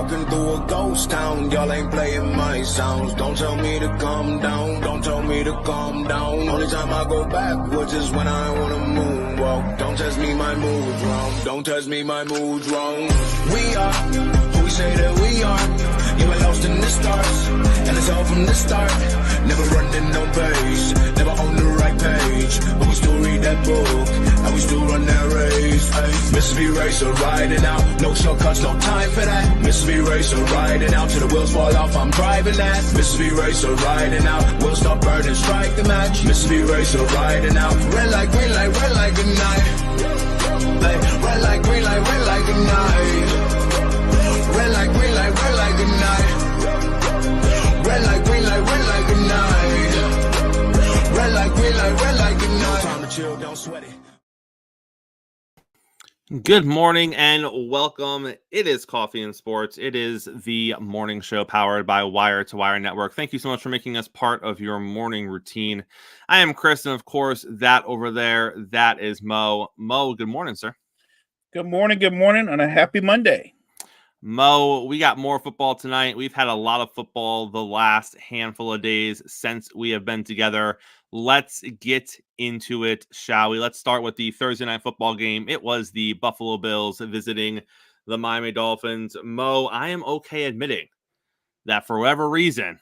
walking through a ghost town. Y'all ain't playing my sounds. Don't tell me to calm down. Don't tell me to calm down. Only time I go backwards is when I wanna moonwalk. Don't test me, my mood's wrong. Don't test me, my mood's wrong. We are who we say that we are. You were lost in the stars, and it's all from the start. Never running no pace, never on the right page, but we still read that book, and we still run that race. Ay. Mississippi racer riding out, no shortcuts, no time for that. Mississippi racer riding out, till the wheels fall off, I'm driving that. Mississippi racer riding out, we'll stop burning, strike the match. Mississippi racer riding out, red light, green light, red light, good night. Ay. Red light, green light, red light, good night. Red light, green light, red light, good night. Red light, green light, red light, good night. Red light, green light, red light, good night. Time to chill, don't sweat it. Good morning and welcome. It is Coffee and Sports. It is the morning show powered by Wire to Wire Network. Thank you so much for making us part of your morning routine. I am Chris, and of course, that over there, that is Mo. Mo, good morning, sir. Good morning, and a happy Monday. Mo, we got more football tonight. We've had a lot of football the last handful of days since we have been together. Let's get into it, shall we? Let's start with the Thursday night football game. It was the Buffalo Bills visiting the Miami Dolphins. Mo, I am okay admitting that for whatever reason,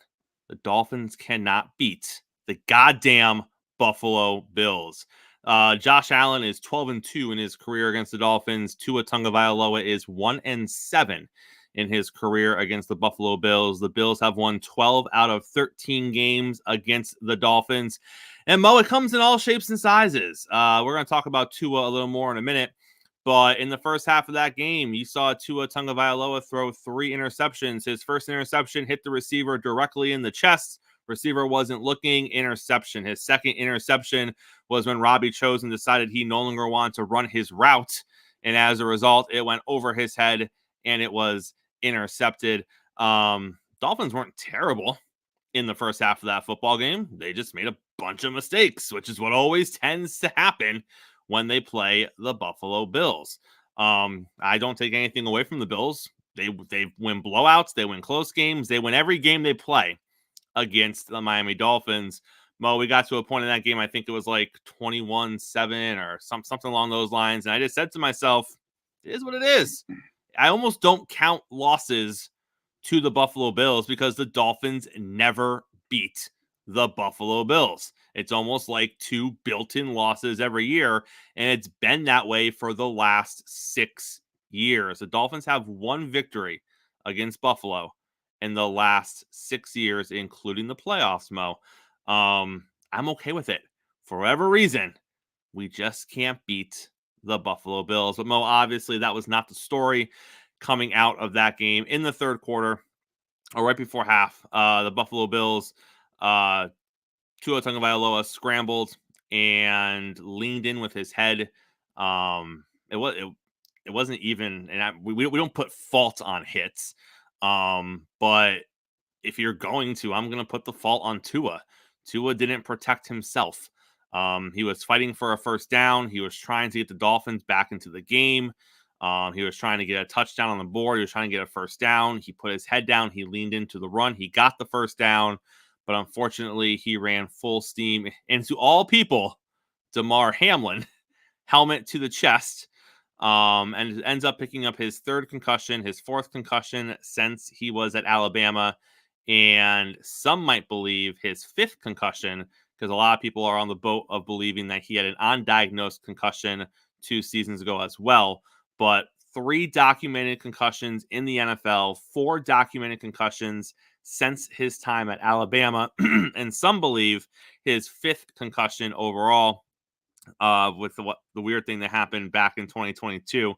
the Dolphins cannot beat the goddamn Buffalo Bills. Josh Allen is 12-2 in his career against the Dolphins. Tua Tagovailoa is 1-7 in his career against the Buffalo Bills. The Bills have won 12 out of 13 games against the Dolphins. And Mo, it comes in all shapes and sizes. We're going to talk about Tua a little more in a minute. But in the first half of that game, you saw Tua Tagovailoa throw 3 interceptions. His first interception hit the receiver directly in the chest. Receiver wasn't looking, interception. His second interception was when Robbie Chosen decided he no longer wanted to run his route. And as a result, it went over his head and it was intercepted. Dolphins weren't terrible in the first half of that football game. They just made a bunch of mistakes, which is what always tends to happen when they play the Buffalo Bills. I don't take anything away from the Bills. They win blowouts. They win close games. They win every game they play against the Miami Dolphins. Mo, we got to a point in that game, I think it was like 21-7 or something along those lines. And I just said to myself, it is what it is. I almost don't count losses to the Buffalo Bills because the Dolphins never beat the Buffalo Bills. It's almost like 2 built-in losses every year, and it's been that way for the last 6 years. The Dolphins have 1 victory against Buffalo in the last 6 years, including the playoffs, Mo. I'm okay with it. For whatever reason, we just can't beat the Buffalo Bills. But Mo, obviously, that was not the story coming out of that game. In the third quarter, or right before half, the Buffalo Bills, Tua Tagovailoa scrambled and leaned in with his head. It wasn't even, and we don't put fault on hits. But if you're going to, I'm going to put the fault on Tua. Tua didn't protect himself. He was fighting for a first down. He was trying to get the Dolphins back into the game. He was trying to get a touchdown on the board. He was trying to get a first down. He put his head down. He leaned into the run. He got the first down, but unfortunately he ran full steam into all people, Damar Hamlin, helmet to the chest. And ends up picking up his 3rd concussion, his 4th concussion since he was at Alabama, and some might believe his 5th concussion, because a lot of people are on the boat of believing that he had an undiagnosed concussion 2 seasons ago as well. But 3 documented concussions in the NFL, 4 documented concussions since his time at Alabama, and some believe his 5th concussion overall. With the weird thing that happened back in 2022.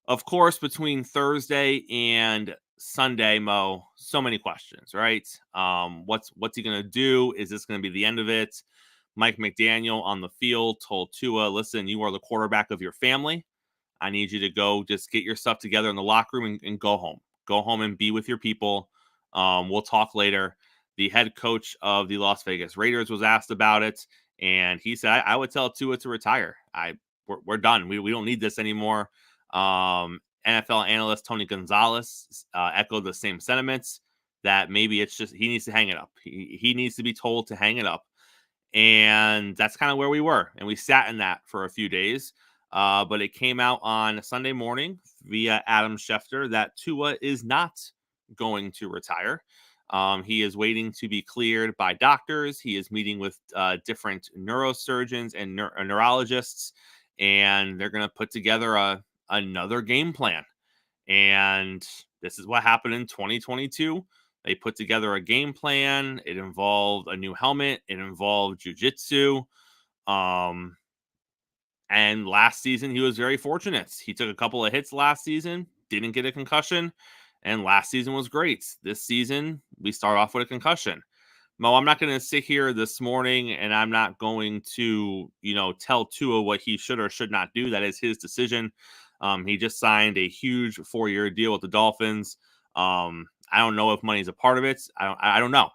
Of course, between Thursday and Sunday, Mo, so many questions, right? What's he going to do? Is this going to be the end of it? Mike McDaniel on the field told Tua, listen, you are the quarterback of your family. I need you to go just get your stuff together in the locker room and go home. Go home and be with your people. We'll talk later. The head coach of the Las Vegas Raiders was asked about it. And he said, I would tell Tua to retire. We're done. We don't need this anymore. NFL analyst Tony Gonzalez echoed the same sentiments that maybe it's just he needs to hang it up. He needs to be told to hang it up. And that's kind of where we were. And we sat in that for a few days. But it came out on Sunday morning via Adam Schefter that Tua is not going to retire. He is waiting to be cleared by doctors. He is meeting with different neurosurgeons and neurologists, and they're going to put together another game plan. And this is what happened in 2022. They put together a game plan. It involved a new helmet. It involved jiu-jitsu. And last season, he was very fortunate. He took a couple of hits last season, didn't get a concussion, and last season was great. This season, we start off with a concussion. Mo, I'm not going to sit here this morning and I'm not going to, tell Tua what he should or should not do. That is his decision. He just signed a huge 4-year deal with the Dolphins. I don't know if money's a part of it. I don't know.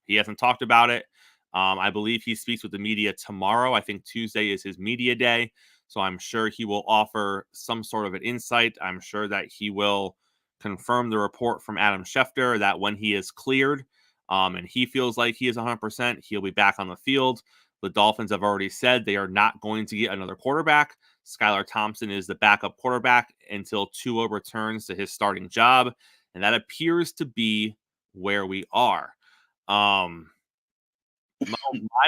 He hasn't talked about it. I believe he speaks with the media tomorrow. I think Tuesday is his media day. So I'm sure he will offer some sort of an insight. I'm sure that he will confirm the report from Adam Schefter that when he is cleared and he feels like he is 100%, he'll be back on the field. The Dolphins have already said they are not going to get another quarterback. Skylar Thompson is the backup quarterback until Tua returns to his starting job. And that appears to be where we are. My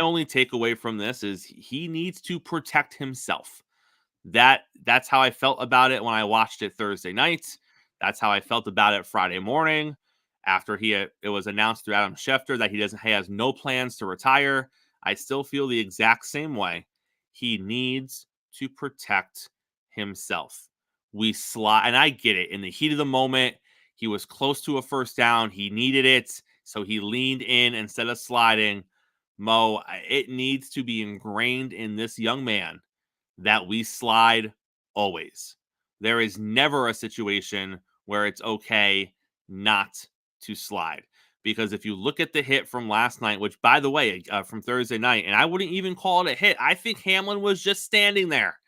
only takeaway from this is he needs to protect himself. That's how I felt about it when I watched it Thursday night. That's how I felt about it Friday morning after it was announced through Adam Schefter that he has no plans to retire. I still feel the exact same way. He needs to protect himself. And I get it. In the heat of the moment, he was close to a first down. He needed it, so he leaned in instead of sliding. Mo, it needs to be ingrained in this young man that we slide always. There is never a situation where it's okay not to slide. Because if you look at the hit from last night, which, by the way, from Thursday night, and I wouldn't even call it a hit. I think Hamlin was just standing there.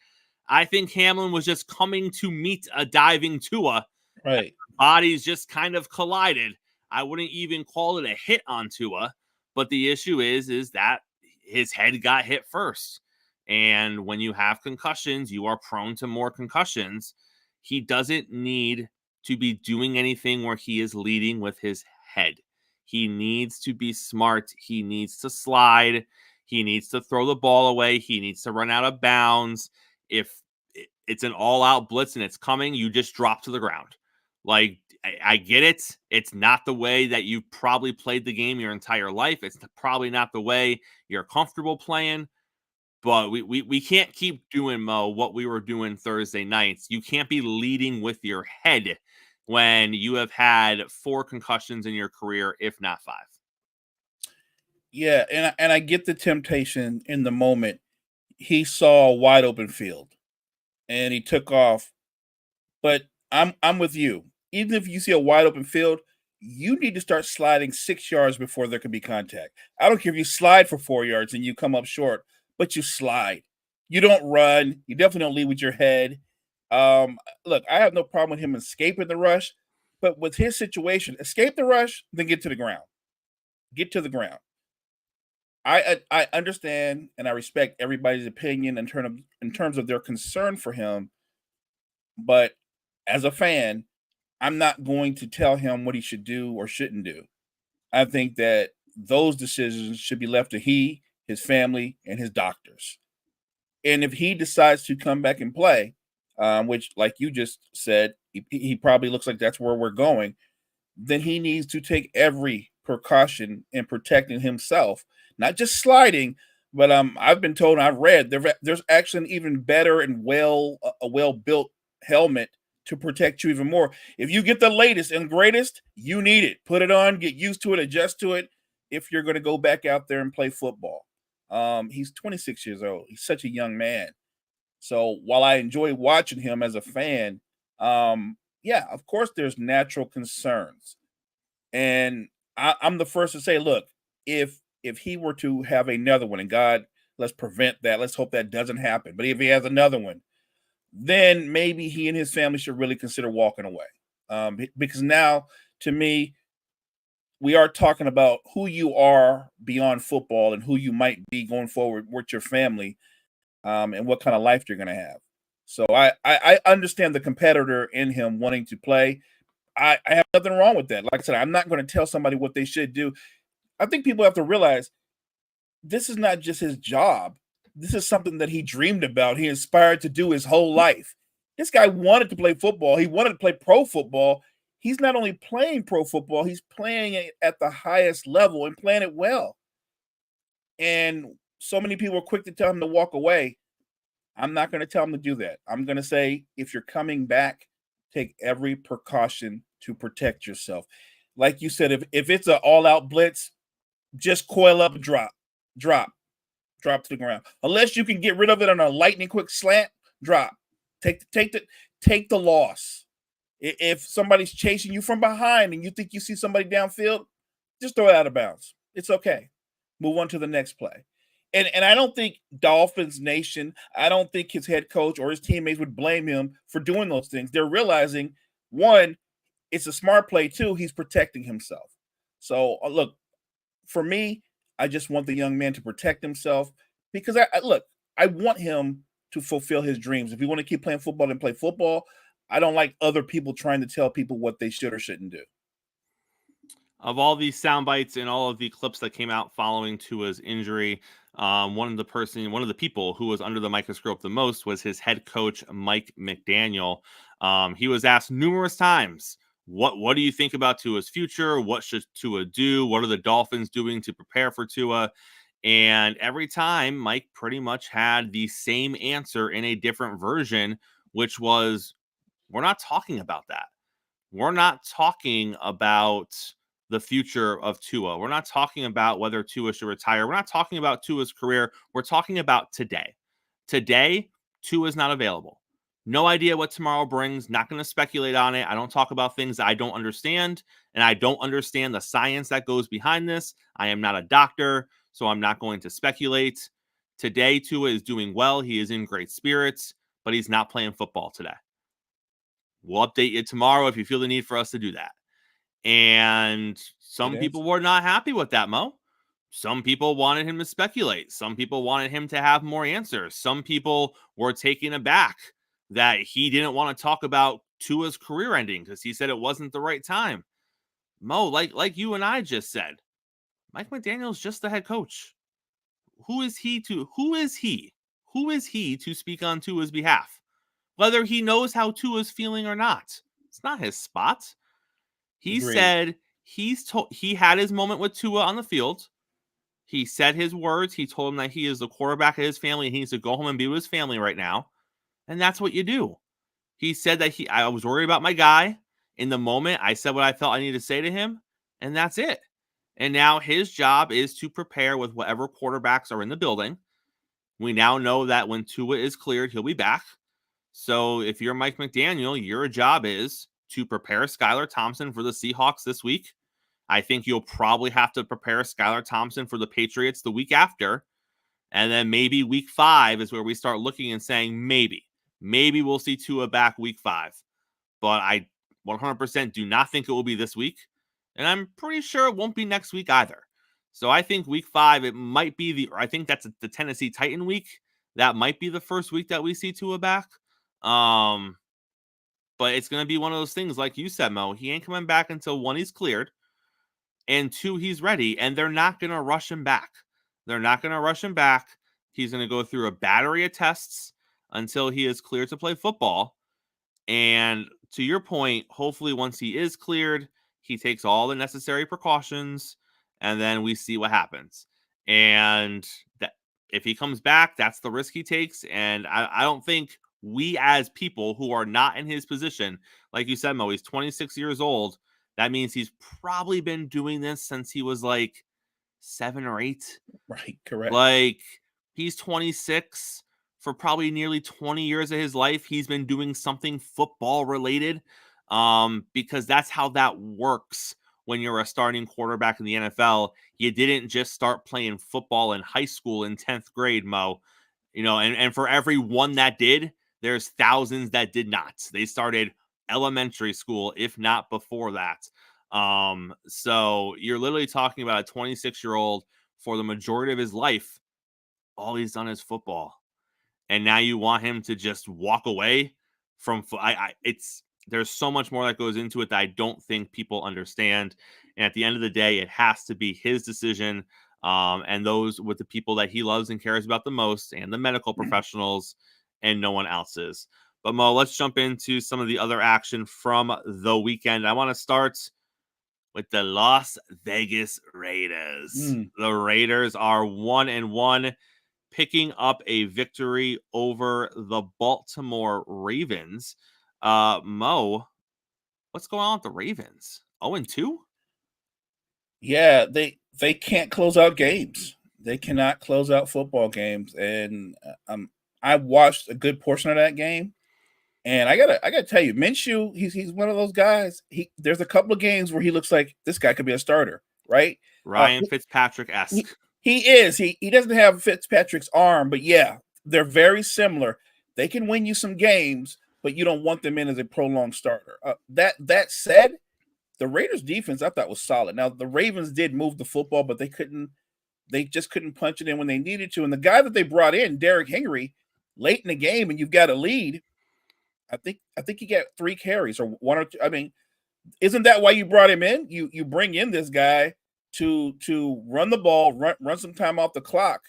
I think Hamlin was just coming to meet a diving Tua. Right. Bodies just kind of collided. I wouldn't even call it a hit on Tua. But the issue is that his head got hit first. And when you have concussions, you are prone to more concussions. He doesn't need to be doing anything where he is leading with his head. He needs to be smart. He needs to slide. He needs to throw the ball away. He needs to run out of bounds. If it's an all-out blitz and it's coming, you just drop to the ground. Like, I get it. It's not the way that you've probably played the game your entire life. It's probably not the way you're comfortable playing. But we can't keep doing, Mo, what we were doing Thursday nights. You can't be leading with your head when you have had 4 concussions in your career, if not 5. Yeah, and I get the temptation in the moment. He saw a wide open field and he took off. But I'm with you. Even if you see a wide open field, you need to start sliding 6 yards before there can be contact. I don't care if you slide for 4 yards and you come up short, but you slide. You don't run. You definitely don't lead with your head. Look, I have no problem with him escaping the rush, but with his situation, escape the rush, then get to the ground. Get to the ground. I understand and I respect everybody's opinion in terms of their concern for him, but as a fan, I'm not going to tell him what he should do or shouldn't do. I think that those decisions should be left to his family, and his doctors. And if he decides to come back and play, which, like you just said, he probably looks like that's where we're going, then he needs to take every precaution in protecting himself, not just sliding, but I've been told, and I've read, there's actually an even better and well-built helmet to protect you even more. If you get the latest and greatest, you need it. Put it on, get used to it, adjust to it if you're going to go back out there and play football. He's 26 years old. He's such a young man. So while I enjoy watching him as a fan, yeah, of course there's natural concerns. And I'm the first to say, look, if he were to have another one, and God, let's prevent that. Let's hope that doesn't happen. But if he has another one, then maybe he and his family should really consider walking away. Because now, to me, we are talking about who you are beyond football and who you might be going forward with your family, and what kind of life you're going to have. So I understand the competitor in him wanting to play. I have nothing wrong with that. Like I said, I'm not going to tell somebody what they should do. I think people have to realize this is not just his job. This is something that he dreamed about. He inspired to do his whole life. This guy wanted to play football. He wanted to play pro football. He's not only playing pro football, he's playing it at the highest level and playing it well. And so many people are quick to tell him to walk away. I'm not going to tell him to do that. I'm going to say, if you're coming back, take every precaution to protect yourself. Like you said, if it's an all-out blitz, just coil up and drop to the ground. Unless you can get rid of it on a lightning quick slant, drop. Take the loss. If somebody's chasing you from behind and you think you see somebody downfield, just throw it out of bounds. It's okay. Move on to the next play. And I don't think Dolphins Nation, I don't think his head coach or his teammates would blame him for doing those things. They're realizing, one, it's a smart play. Two, he's protecting himself. So, look, for me, I just want the young man to protect himself because I want him to fulfill his dreams. If you want to keep playing football, then play football. I don't like other people trying to tell people what they should or shouldn't do. Of all these sound bites and all of the clips that came out following Tua's injury, one of the people who was under the microscope the most was his head coach, Mike McDaniel. He was asked numerous times, what do you think about Tua's future? What should Tua do? What are the Dolphins doing to prepare for Tua? And every time, Mike pretty much had the same answer in a different version, which was, we're not talking about that. We're not talking about the future of Tua. We're not talking about whether Tua should retire. We're not talking about Tua's career. We're talking about today. Today, Tua is not available. No idea what tomorrow brings. Not going to speculate on it. I don't talk about things that I don't understand, and I don't understand the science that goes behind this. I am not a doctor, so I'm not going to speculate. Today, Tua is doing well. He is in great spirits, but he's not playing football today. We'll update you tomorrow if you feel the need for us to do that. And some people were not happy with that, Mo. Some people wanted him to speculate. Some people wanted him to have more answers. Some people were taken aback that he didn't want to talk about Tua's career ending because he said it wasn't the right time. Mo, like you and I just said, Mike McDaniel's just the head coach. Who is he to speak on Tua's behalf? Whether he knows how Tua's feeling or not. It's not his spot. He said he had his moment with Tua on the field. He said his words. He told him that he is the quarterback of his family. He needs to go home and be with his family right now. And that's what you do. He said that I was worried about my guy. In the moment, I said what I felt I needed to say to him. And that's it. And now his job is to prepare with whatever quarterbacks are in the building. We now know that when Tua is cleared, he'll be back. So if you're Mike McDaniel, your job is to prepare Skylar Thompson for the Seahawks this week. I think you'll probably have to prepare Skylar Thompson for the Patriots the week after. And then maybe week 5 is where we start looking and saying maybe we'll see Tua back week 5. But I 100% do not think it will be this week. And I'm pretty sure it won't be next week either. So I think week 5, it might be I think that's the Tennessee Titan week. That might be the first week that we see Tua back. But it's going to be one of those things, like you said, Mo. He ain't coming back until 1, he's cleared, and 2, he's ready. And they're not going to rush him back. He's going to go through a battery of tests until he is cleared to play football. And to your point, hopefully once he is cleared, he takes all the necessary precautions, and then we see what happens. And that if he comes back, that's the risk he takes. And I don't think we as people who are not in his position, like you said, Mo, he's 26 years old. That means he's probably been doing this since he was like 7 or 8. Right, correct. Like, he's 26. For probably nearly 20 years of his life, he's been doing something football related, because that's how that works when you're a starting quarterback in the NFL. You didn't just start playing football in high school in 10th grade, Mo. And for every one that did, There's thousands that did not. They started elementary school, if not before that. So you're literally talking about a 26-year-old for the majority of his life. All he's done is football. And now you want him to just walk away from there's so much more that goes into it that I don't think people understand. And at the end of the day, it has to be his decision, and those with the people that he loves and cares about the most, and the medical professionals, and no one else's. But Mo, let's jump into some of the other action from the weekend. I want to start with the Las Vegas Raiders. The Raiders are 1-1, picking up a victory over the Baltimore Ravens. Mo, what's going on with the Ravens? 0-2? Yeah, they can't close out games. They cannot close out football games. And I watched a good portion of that game. And I gotta tell you, Minshew, he's one of those guys. There's a couple of games where he looks like this guy could be a starter, right? Ryan Fitzpatrick-esque. He is. He doesn't have Fitzpatrick's arm, but yeah, they're very similar. They can win you some games, but you don't want them in as a prolonged starter. That said, the Raiders defense I thought was solid. Now the Ravens did move the football, but they just couldn't punch it in when they needed to. And the guy that they brought in, Derrick Henry, late in the game, and you've got a lead. I think he got 3 carries or 1 or 2. I mean, isn't that why you brought him in? You bring in this guy to run the ball, run some time off the clock,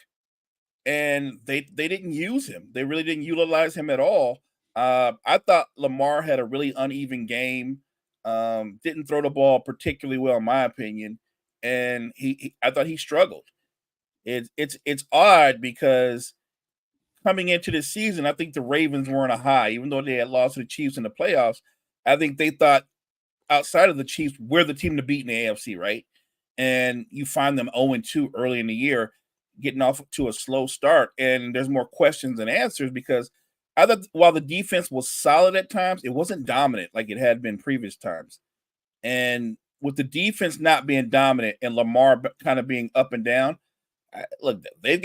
and they didn't use him. They really didn't utilize him at all. I thought Lamar had a really uneven game. Didn't throw the ball particularly well, in my opinion, and I thought he struggled. It's odd because coming into this season, I think the Ravens were on a high, even though they had lost to the Chiefs in the playoffs. I think they thought outside of the Chiefs, we're the team to beat in the AFC, right? And you find them 0-2 early in the year, getting off to a slow start. And there's more questions than answers because I thought while the defense was solid at times, it wasn't dominant like it had been previous times. And with the defense not being dominant and Lamar kind of being up and down, look, they've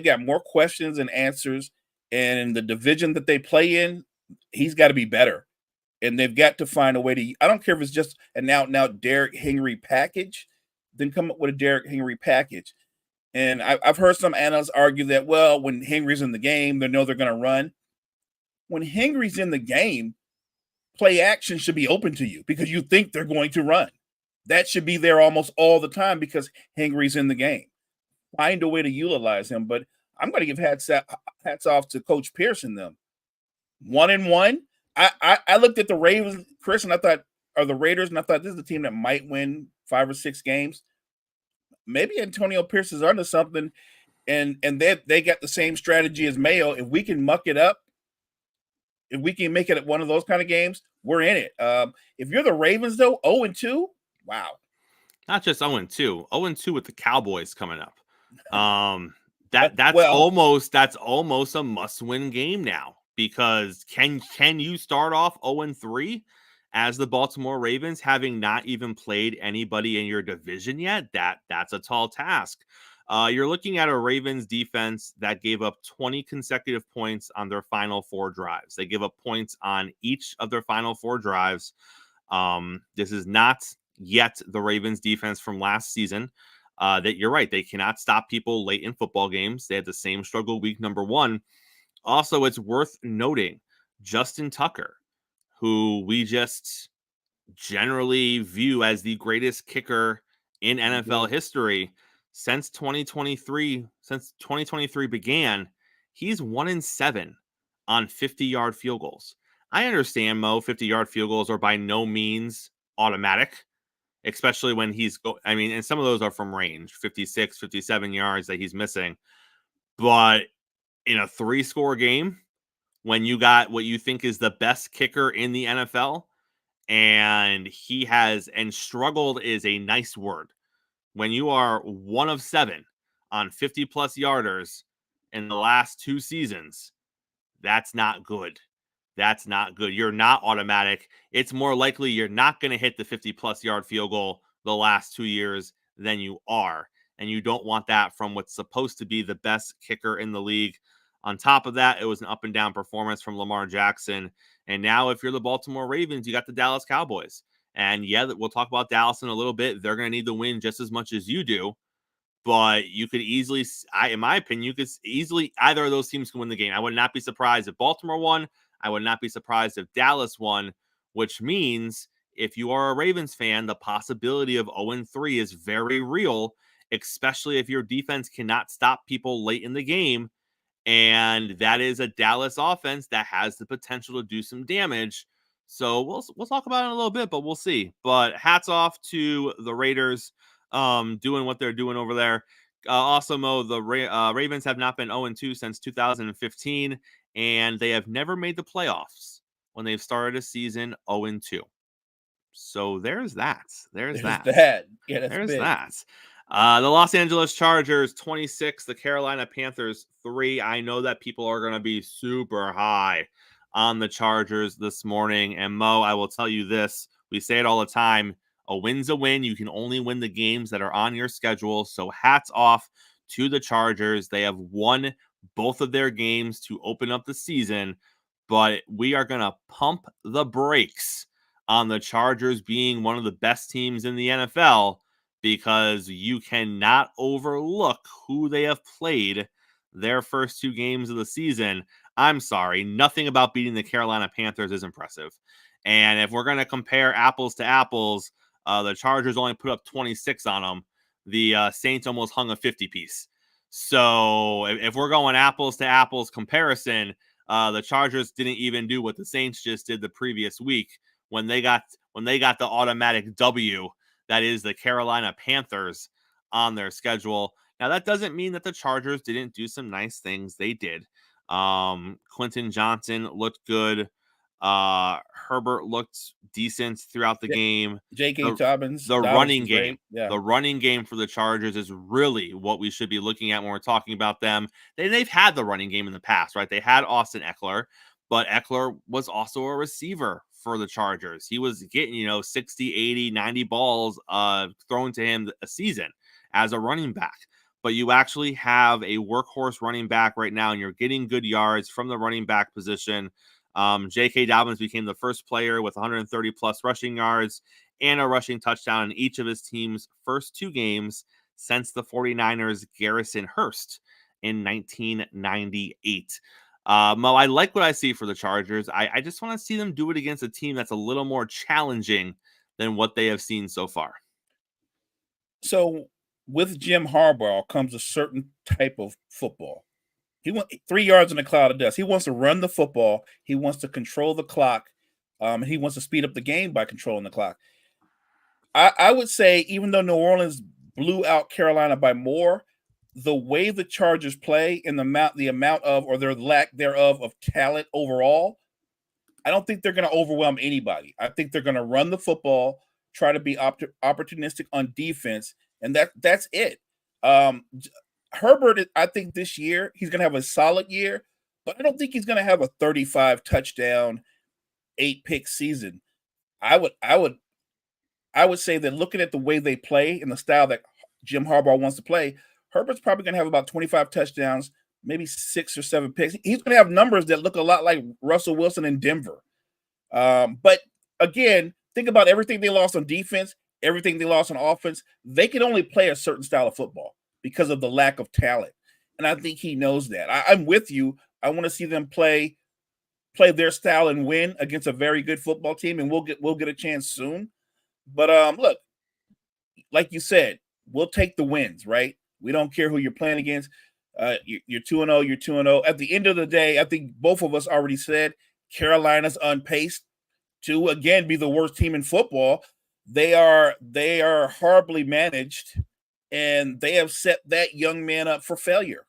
got more questions and answers, and the division that they play in, he's got to be better, and they've got to find a way to. I don't care if it's just an out Derrick Henry package, then come up with a Derrick Henry package. And I've heard some analysts argue that when Henry's in the game, they know they're going to run. When Henry's in the game, play action should be open to you because you think they're going to run. That should be there almost all the time because Henry's in the game. Find a way to utilize him, but I'm going to give hats off to Coach Pearson. Them 1-1. I looked at the Ravens, Chris, and I thought, are the Raiders, and I thought this is a team that might win 5 or 6 games. Maybe Antonio Pierce is under something, and they got the same strategy as Mayo. If we can muck it up, if we can make it one of those kind of games, we're in it. If you're the Ravens, though, 0-2, wow. Not just 0-2, 0-2 with the Cowboys coming up. That's almost a must-win game now because can you start off 0-3 as the Baltimore Ravens, having not even played anybody in your division yet? That's a tall task. You're looking at a Ravens defense that gave up 20 consecutive points on their final 4 drives. They give up points on each of their final 4 drives. This is not yet the Ravens defense from last season. That you're right, they cannot stop people late in football games. They had the same struggle week number 1. Also, it's worth noting Justin Tucker, who we just generally view as the greatest kicker in NFL history since 2023. Since 2023 began, he's 1-7 on 50-yard field goals. I understand, Mo, 50-yard field goals are by no means automatic, especially when and some of those are from range, 56, 57 yards that he's missing. But in a 3-score game, when you got what you think is the best kicker in the NFL, and he has, and struggled is a nice word. When you are 1 of 7 on 50-plus yarders in the last 2 seasons, that's not good. That's not good. You're not automatic. It's more likely you're not going to hit the 50-plus yard field goal the last 2 years than you are. And you don't want that from what's supposed to be the best kicker in the league. On top of that, it was an up and down performance from Lamar Jackson. And now, if you're the Baltimore Ravens, you got the Dallas Cowboys. And yeah, we'll talk about Dallas in a little bit. They're going to need the win just as much as you do. But you could easily, in my opinion, you could easily, either of those teams can win the game. I would not be surprised if Baltimore won. I would not be surprised if Dallas won, which means if you are a Ravens fan, the possibility of 0-3 is very real, especially if your defense cannot stop people late in the game. And that is a Dallas offense that has the potential to do some damage. So we'll talk about it in a little bit, but we'll see. But hats off to the Raiders doing what they're doing over there. Also, Mo, the Ravens have not been 0-2 since 2015, and they have never made the playoffs when they've started a season 0-2. So there's that. There's that. Yeah, that's there's big. that. The Los Angeles Chargers 26, the Carolina Panthers 3. I know that people are going to be super high on the Chargers this morning. And Mo, I will tell you this. We say it all the time. A win's a win. You can only win the games that are on your schedule. So hats off to the Chargers. They have won both of their games to open up the season. But we are going to pump the brakes on the Chargers being one of the best teams in the NFL, because you cannot overlook who they have played their first 2 games of the season. I'm sorry, nothing about beating the Carolina Panthers is impressive. And if we're going to compare apples to apples, the Chargers only put up 26 on them. The Saints almost hung a 50-piece. So if we're going apples to apples comparison, the Chargers didn't even do what the Saints just did the previous week when they got the automatic W that is the Carolina Panthers on their schedule. Now, that doesn't mean that the Chargers didn't do some nice things. They did. Quentin Johnson looked good. Herbert looked decent throughout the game. J.K. Dobbins. The running game. Yeah. The running game for the Chargers is really what we should be looking at when we're talking about them. They've had the running game in the past, right? They had Austin Eckler, but Eckler was also a receiver for the Chargers. He was getting, 60, 80, 90 balls thrown to him a season as a running back. But you actually have a workhorse running back right now, and you're getting good yards from the running back position. J.K. Dobbins became the first player with 130-plus rushing yards and a rushing touchdown in each of his team's first 2 games since the 49ers' Garrison Hurst in 1998. Mo, I like what I see for the Chargers. I just want to see them do it against a team that's a little more challenging than what they have seen so far. So with Jim Harbaugh comes a certain type of football. He wants 3 yards in a cloud of dust. He wants to run the football. He wants to control the clock. He wants to speed up the game by controlling the clock. I would say, even though New Orleans blew out Carolina by more, the way the Chargers play and the amount of, or their lack thereof, of talent overall, I don't think they're going to overwhelm anybody. I think they're going to run the football, try to be opportunistic on defense, and that's it. Herbert, I think this year he's going to have a solid year, but I don't think he's going to have a 35 touchdown, 8 pick season. I would say that looking at the way they play and the style that Jim Harbaugh wants to play, Herbert's probably going to have about 25 touchdowns, maybe 6 or 7 picks. He's going to have numbers that look a lot like Russell Wilson in Denver. But again, think about everything they lost on defense, everything they lost on offense. They can only play a certain style of football because of the lack of talent. And I think he knows that. I'm with you. I want to see them play their style and win against a very good football team, and we'll get a chance soon. But look, like you said, we'll take the wins, right? We don't care who you're playing against. You're 2-0, you're 2-0. At the end of the day, I think both of us already said Carolina's on pace to again be the worst team in football. They are horribly managed, and they have set that young man up for failure.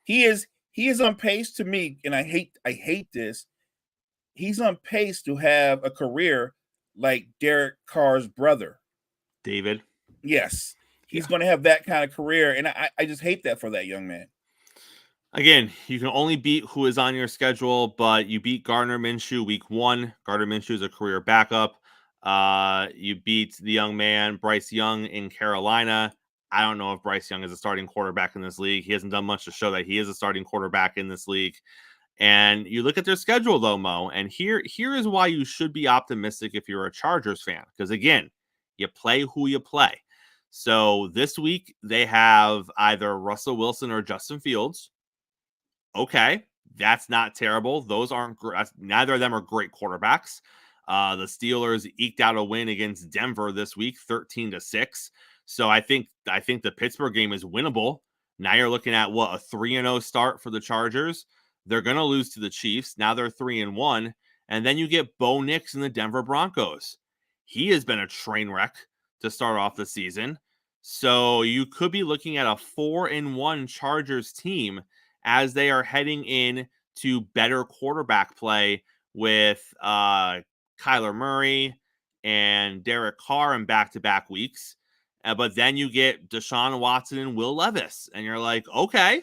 He is on pace to me, and I hate this. He's on pace to have a career like Derek Carr's brother, David. Yes, he's going to have that kind of career, and I just hate that for that young man. Again, you can only beat who is on your schedule, but you beat Gardner Minshew week 1. Gardner Minshew is a career backup. You beat the young man, Bryce Young, in Carolina. I don't know if Bryce Young is a starting quarterback in this league. He hasn't done much to show that he is a starting quarterback in this league. And you look at their schedule, though, Mo, and here is why you should be optimistic if you're a Chargers fan. Because, again, you play who you play. So this week, they have either Russell Wilson or Justin Fields. Okay, that's not terrible. Those aren't neither of them are great quarterbacks. The Steelers eked out a win against Denver this week, 13-6. So I think the Pittsburgh game is winnable. Now you're looking at a 3-0 start for the Chargers. They're going to lose to the Chiefs. Now they're 3-1. And then you get Bo Nix and the Denver Broncos. He has been a train wreck to start off the season. So you could be looking at a 4-1 Chargers team as they are heading in to better quarterback play with Kyler Murray and Derek Carr in back-to-back weeks. But then you get Deshaun Watson and Will Levis. And you're like, okay,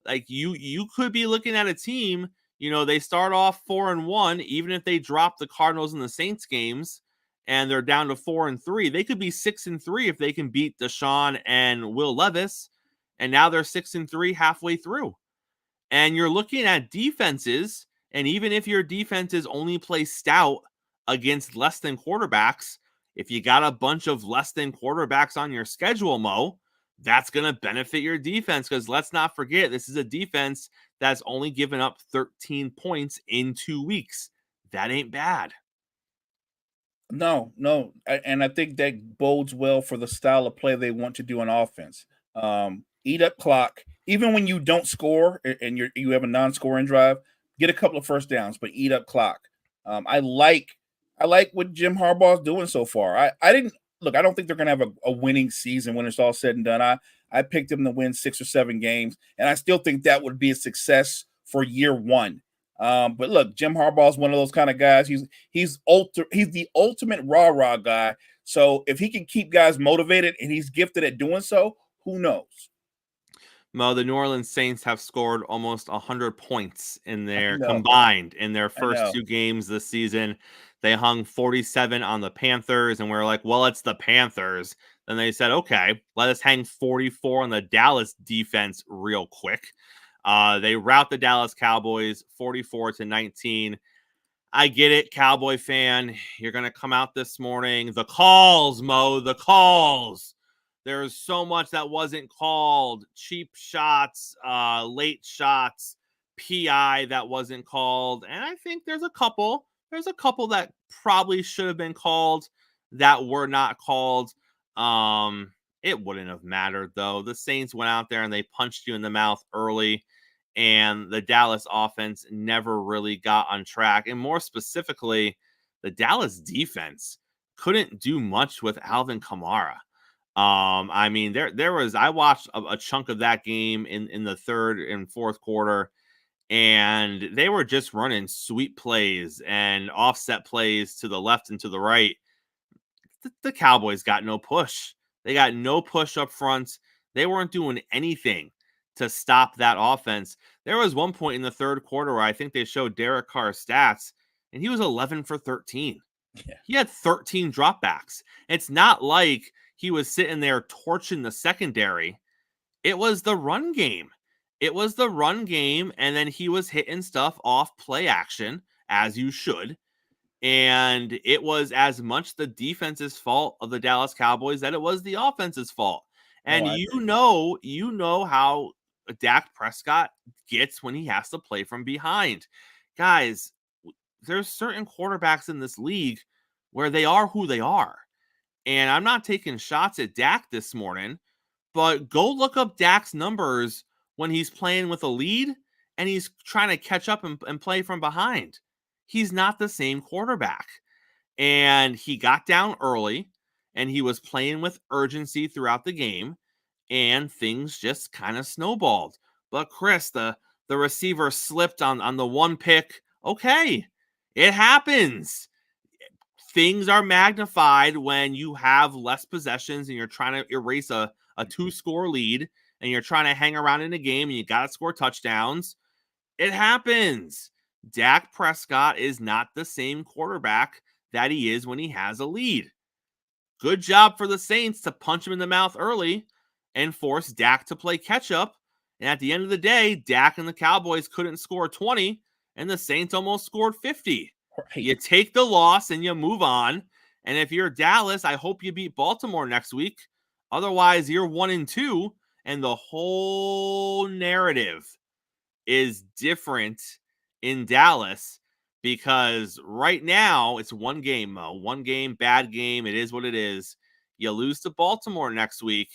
like you could be looking at a team, they start off 4-1, even if they drop the Cardinals and the Saints games and they're down to 4-3, they could be 6-3 if they can beat Deshaun and Will Levis. And now they're 6-3 halfway through. And you're looking at defenses, and even if your defenses only play stout against less than quarterbacks, if you got a bunch of less than quarterbacks on your schedule, Mo, that's going to benefit your defense, because let's not forget, this is a defense that's only given up 13 points in 2 weeks. That ain't bad. No. And I think that bodes well for the style of play they want to do on offense. Eat up clock. Even when you don't score and you have a non-scoring drive, get a couple of first downs, but eat up clock. I like what Jim Harbaugh is doing so far. I don't think they're going to have a winning season when it's all said and done. I picked them to win 6 or 7 games, and I still think that would be a success for year one. But look, Jim Harbaugh is one of those kind of guys. He's the ultimate rah-rah guy. So if he can keep guys motivated and he's gifted at doing so, who knows? Mo, the New Orleans Saints have scored almost 100 points combined in their first 2 games this season. They hung 47 on the Panthers, and we're like, well, it's the Panthers. Then they said, okay, let us hang 44 on the Dallas defense real quick. They rout the Dallas Cowboys 44-19. I get it, Cowboy fan. You're going to come out this morning. The calls, Mo, the calls. There's so much that wasn't called. Cheap shots, late shots, PI that wasn't called. And I think there's a couple that probably should have been called that were not called. It wouldn't have mattered, though. The Saints went out there and they punched you in the mouth early, and the Dallas offense never really got on track. And more specifically, the Dallas defense couldn't do much with Alvin Kamara. I mean, I watched a chunk of that game in the third and fourth quarter, and they were just running sweep plays and offset plays to the left and to the right. The Cowboys got no push. They got no push up front. They weren't doing anything to stop that offense. There was one point in the third quarter where I think they showed Derek Carr's stats, and he was 11 for 13. Yeah. He had 13 dropbacks. It's not like he was sitting there torching the secondary. It was the run game. And then he was hitting stuff off play action, as you should. And it was as much the defense's fault of the Dallas Cowboys that it was the offense's fault. And you know how Dak Prescott gets when he has to play from behind. Guys, there's certain quarterbacks in this league where they are who they are. And I'm not taking shots at Dak this morning, but go look up Dak's numbers when he's playing with a lead and he's trying to catch up and play from behind. He's not the same quarterback. And he got down early and he was playing with urgency throughout the game, and things just kind of snowballed. But Chris, the receiver slipped on the one pick. Okay, it happens. Things are magnified when you have less possessions and you're trying to erase a 2-score lead and you're trying to hang around in a game and you got to score touchdowns. It happens. Dak Prescott is not the same quarterback that he is when he has a lead. Good job for the Saints to punch him in the mouth early. and forced Dak to play catch up. And at the end of the day, Dak and the Cowboys couldn't score 20, and the Saints almost scored 50. Right. You take the loss and you move on. And if you're Dallas, I hope you beat Baltimore next week. Otherwise, you're 1-2, and the whole narrative is different in Dallas, because right now it's one game, Mo. One game, bad game. It is what it is. You lose to Baltimore next week,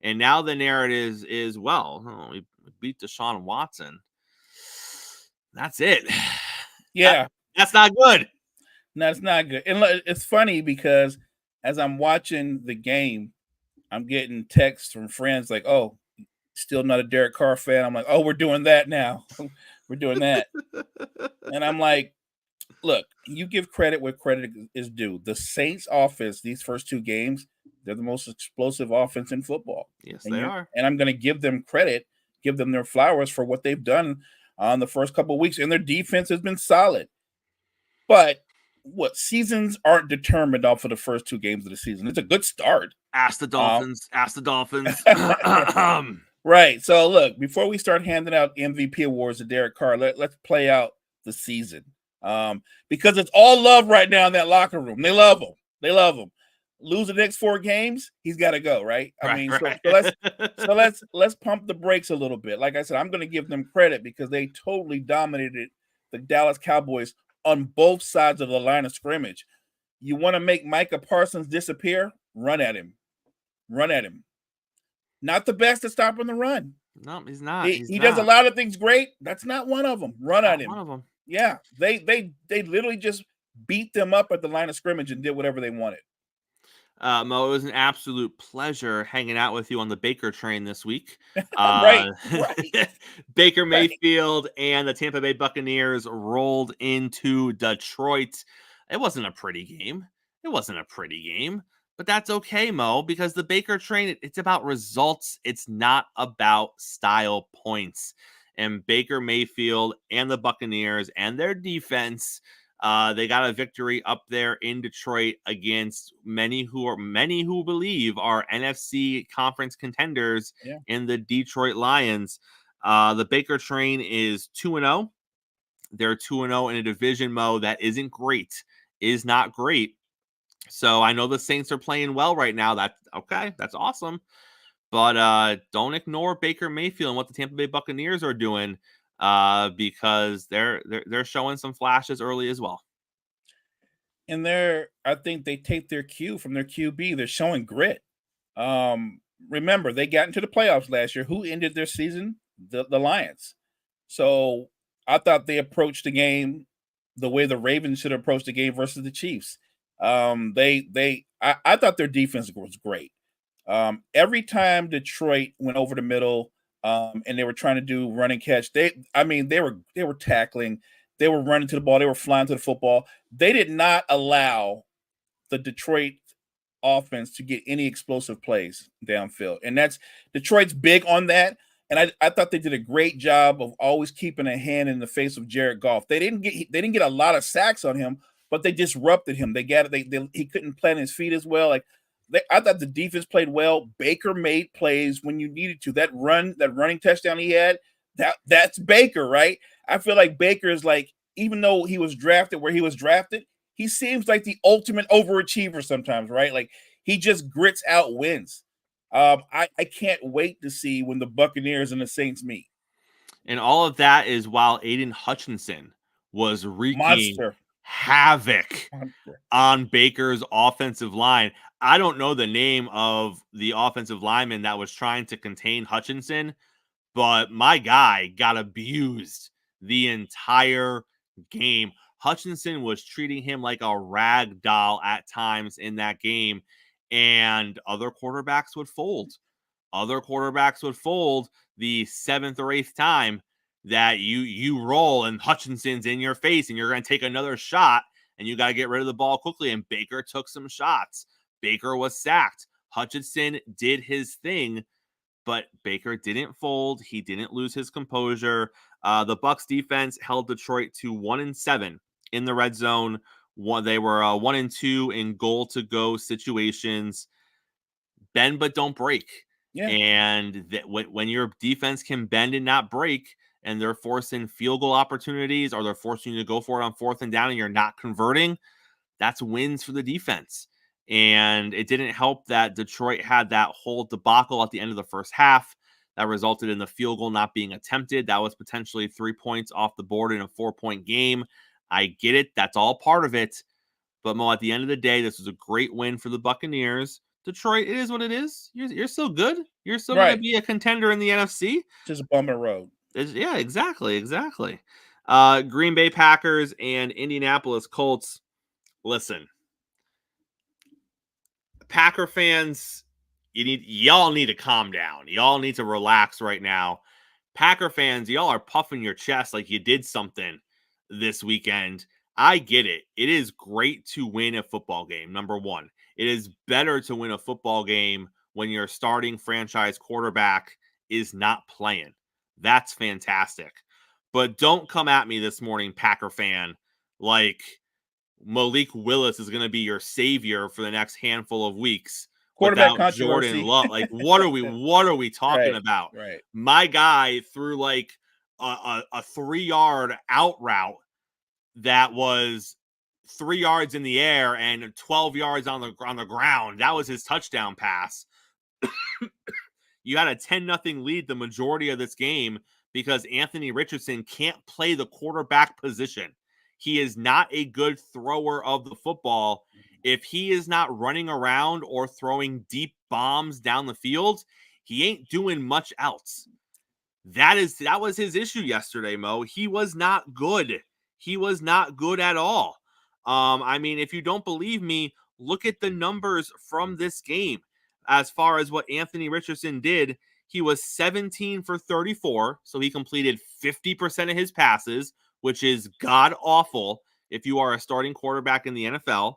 and now the narrative is, well, we beat Deshaun Watson. That's it. Yeah. That's not good. No, it's not good. And it's funny because as I'm watching the game, I'm getting texts from friends like, oh, still not a Derek Carr fan. I'm like, oh, we're doing that now. We're doing that. And I'm like, look, you give credit where credit is due. The Saints offense, these first two games, they're the most explosive offense in football. Yes, they are. And I'm going to give them credit, give them their flowers for what they've done on the first couple of weeks. And their defense has been solid. But seasons aren't determined off of the first two games of the season. It's a good start. Ask the Dolphins. Ask the Dolphins. Right. So look, before we start handing out MVP awards to Derek Carr, let's play out the season. Because it's all love right now in that locker room. They love him. They love him. Lose the next 4 games, he's got to go, right? So let's pump the brakes a little bit. Like I said, I'm going to give them credit because they totally dominated the Dallas Cowboys on both sides of the line of scrimmage. You want to make Micah Parsons disappear? Run at him. Run at him. Not the best at stopping the run. No, he's not. He does a lot of things great. That's not one of them. Run at him. One of them. Yeah, they literally just beat them up at the line of scrimmage and did whatever they wanted. Mo, it was an absolute pleasure hanging out with you on the Baker train this week. Right. Baker Mayfield and the Tampa Bay Buccaneers rolled into Detroit. It wasn't a pretty game. But that's okay, Mo, because the Baker train, it's about results. It's not about style points. And Baker Mayfield and the Buccaneers and their defense, they got a victory up there in Detroit against many who believe are NFC conference contenders in the Detroit Lions. The Baker train is 2-0. They're 2-0 in a division, Mo, that isn't great, is not great. So I know the Saints are playing well right now. That's okay. That's awesome. But don't ignore Baker Mayfield and what the Tampa Bay Buccaneers are doing, because they're showing some flashes early as well. And I think they take their cue from their QB. They're showing grit. Remember, they got into the playoffs last year. Who ended their season? The Lions. So I thought they approached the game the way the Ravens should approach the game versus the Chiefs. I thought their defense was great. Every time Detroit went over the middle, and they were trying to do run and catch, they were tackling, they were running to the ball, they were flying to the football. They did not allow the Detroit offense to get any explosive plays downfield. And that's Detroit's big on that. And I thought they did a great job of always keeping a hand in the face of Jared Goff. They didn't get a lot of sacks on him, but they disrupted him. He couldn't plant his feet as well. I thought the defense played well. Baker made plays when you needed to. That running touchdown he had, that's Baker, right? I feel like Baker is like, even though he was drafted where he was drafted, he seems like the ultimate overachiever sometimes, right? Like he just grits out wins. I can't wait to see when the Buccaneers and the Saints meet. And all of that is while Aiden Hutchinson was wreaking havoc on Baker's offensive line. I don't know the name of the offensive lineman that was trying to contain Hutchinson, but my guy got abused the entire game. Hutchinson was treating him like a rag doll at times in that game, and other quarterbacks would fold. Other quarterbacks would fold the 7th or 8th time that you roll and Hutchinson's in your face and you're going to take another shot and you got to get rid of the ball quickly. And Baker took some shots. Baker was sacked. Hutchinson did his thing, but Baker didn't fold. He didn't lose his composure. The Bucs defense held Detroit to 1-7 in the red zone. They were 1-2 in goal to go situations. Bend but don't break. Yeah. And that when your defense can bend and not break, and they're forcing field goal opportunities, or they're forcing you to go for it on 4th and down and you're not converting, that's wins for the defense. And it didn't help that Detroit had that whole debacle at the end of the first half that resulted in the field goal not being attempted. That was potentially 3 points off the board in a 4-point game. I get it. That's all part of it. But Mo, at the end of the day, this was a great win for the Buccaneers. Detroit, it is what it is. You're still good. You're still going to be a contender in the NFC. Just a bummer road. Yeah, exactly. Green Bay Packers and Indianapolis Colts. Listen, Packer fans, y'all need to calm down. Y'all need to relax right now. Packer fans, y'all are puffing your chest like you did something this weekend. I get it. It is great to win a football game, number one. It is better to win a football game when your starting franchise quarterback is not playing. That's fantastic. But don't come at me this morning, Packer fan, like Malik Willis is going to be your savior for the next handful of weeks without Jordan Love. Like, what are we talking about? Right. My guy threw like a 3-yard out route that was 3 yards in the air and 12 yards on the ground. That was his touchdown pass. You had a 10-0 lead the majority of this game because Anthony Richardson can't play the quarterback position. He is not a good thrower of the football. If he is not running around or throwing deep bombs down the field, he ain't doing much else. That was his issue yesterday, Mo. He was not good. He was not good at all. I mean, if you don't believe me, look at the numbers from this game. As far as what Anthony Richardson did, he was 17 for 34, so he completed 50% of his passes, which is god-awful if you are a starting quarterback in the NFL.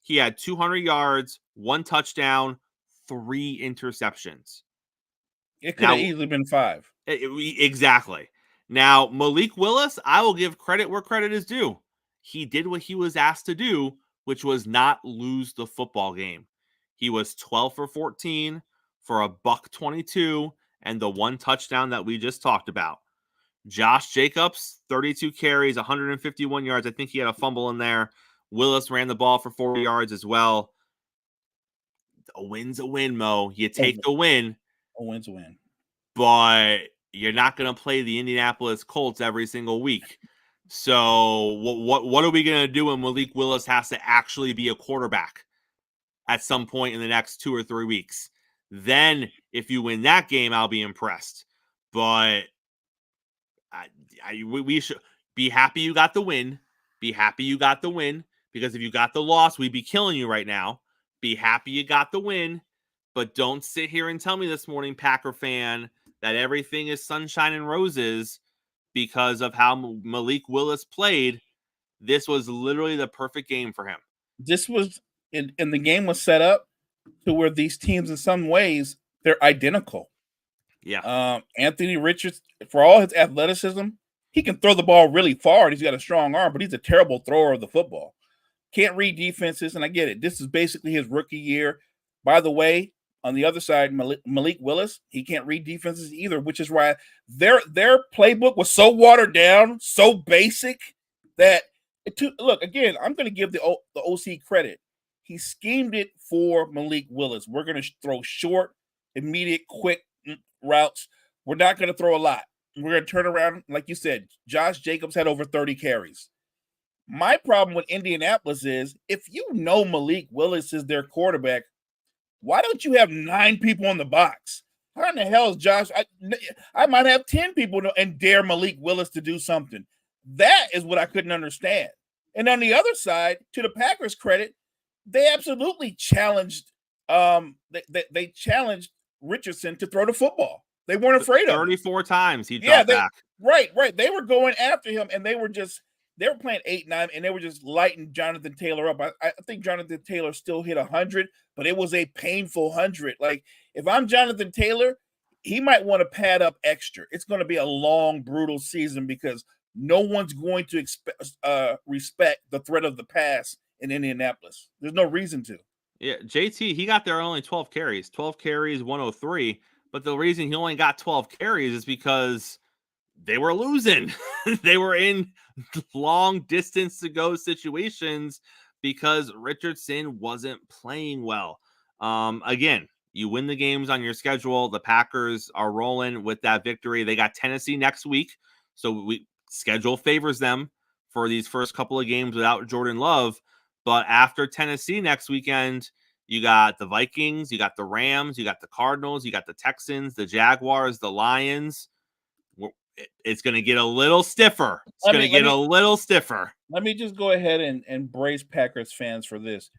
He had 200 yards, 1 touchdown, 3 interceptions. It could have easily been 5. Exactly. Now, Malik Willis, I will give credit where credit is due. He did what he was asked to do, which was not lose the football game. He was 12 for 14 for $122 and the 1 touchdown that we just talked about. Josh Jacobs, 32 carries, 151 yards. I think he had a fumble in there. Willis ran the ball for 40 yards as well. A win's a win, Mo. You take the win. A win's a win. But you're not going to play the Indianapolis Colts every single week. So what are we going to do when Malik Willis has to actually be a quarterback at some point in the next 2 or 3 weeks? Then if you win that game, I'll be impressed. But we should be happy you got the win. Be happy you got the win, because if you got the loss, we'd be killing you right now. Be happy you got the win, but don't sit here and tell me this morning, Packer fan, that everything is sunshine and roses because of how Malik Willis played. This was literally the perfect game for him. This was, and the game was set up to where these teams, in some ways, they're identical. Yeah. Anthony Richards, for all his athleticism, he can throw the ball really far. He's got a strong arm, but he's a terrible thrower of the football. Can't read defenses, and I get it. This is basically his rookie year. By the way, on the other side, Malik Willis, he can't read defenses either, which is why their playbook was so watered down, so basic that look, again, I'm going to give the OC credit. He schemed it for Malik Willis. We're going to throw short, immediate, quick routes. We're not going to throw a lot. We're going to turn around, like you said. Josh Jacobs had over 30 carries. My problem with Indianapolis is, if you know Malik Willis is their quarterback, why don't you have 9 people in the box? How in the hell is Josh? I might have 10 people and dare Malik Willis to do something. That is what I couldn't understand. And on the other side, to the Packers' credit, they absolutely challenged. They challenged Richardson to throw the football. They weren't afraid of 34 times he dropped back. Right. They were going after him, and they were playing 8-9, and they were just lighting Jonathan Taylor up. I think Jonathan Taylor still hit 100, but it was a painful 100. Like, if I'm Jonathan Taylor, he might want to pad up extra. It's going to be a long, brutal season because no one's going to respect the threat of the pass in Indianapolis. There's no reason to. Yeah, JT, he got there only 12 carries. 12 carries, 103. but the reason he only got 12 carries is because they were losing. They were in long distance to go situations because Richardson wasn't playing well. Again, you win the games on your schedule. The Packers are rolling with that victory. They got Tennessee next week, so schedule favors them for these first couple of games without Jordan Love. But after Tennessee next weekend, you got the Vikings, you got the Rams, you got the Cardinals, you got the Texans, the Jaguars, the Lions. It's going to get a little stiffer. It's going to get a little stiffer. Let me just go ahead and brace Packers fans for this.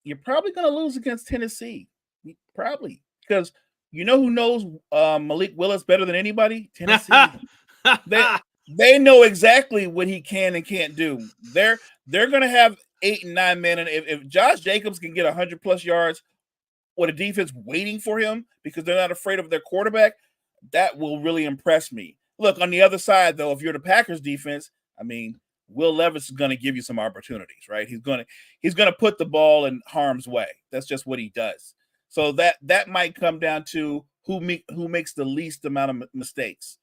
You're probably going to lose against Tennessee. Probably. Because you know who knows Malik Willis better than anybody? Tennessee. They know exactly what he can and can't do. They're going to have 8 and 9 men. And if Josh Jacobs can get 100+ yards with a defense waiting for him because they're not afraid of their quarterback, that will really impress me. Look, on the other side, though, if you're the Packers defense, I mean, Will Levis is going to give you some opportunities, right? He's going to put the ball in harm's way. That's just what he does. So that might come down to who makes the least amount of mistakes.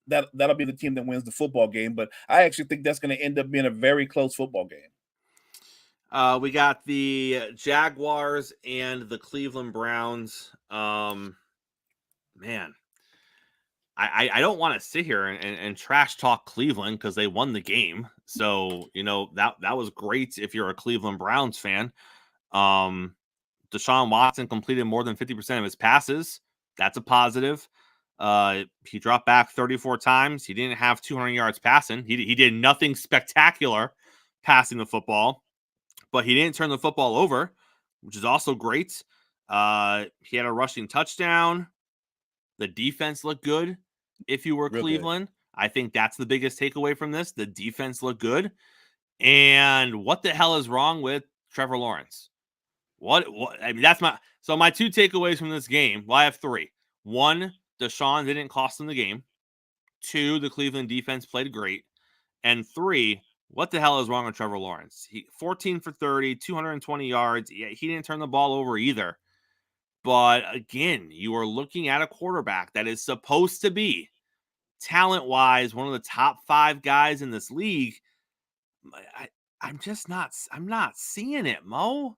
That'll be the team that wins the football game. But I actually think that's going to end up being a very close football game. We got the Jaguars and the Cleveland Browns. Man, I don't want to sit here and trash talk Cleveland because they won the game. So, that was great if you're a Cleveland Browns fan. Deshaun Watson completed more than 50% of his passes. That's a positive. He dropped back 34 times. He didn't have 200 yards passing. He did nothing spectacular passing the football, but he didn't turn the football over, which is also great. He had a rushing touchdown. The defense looked good. If you were Cleveland, I think that's the biggest takeaway from this. The defense looked good. And what the hell is wrong with Trevor Lawrence? What I mean, my 2 takeaways from this game. Well, I have 3. 1, Deshaun didn't cost them the game. 2, the Cleveland defense played great. And 3, what the hell is wrong with Trevor Lawrence? He 14 for 30, 220 yards. Yeah, he didn't turn the ball over either. But again, you are looking at a quarterback that is supposed to be talent-wise one of the top 5 guys in this league. I'm not seeing it, Mo.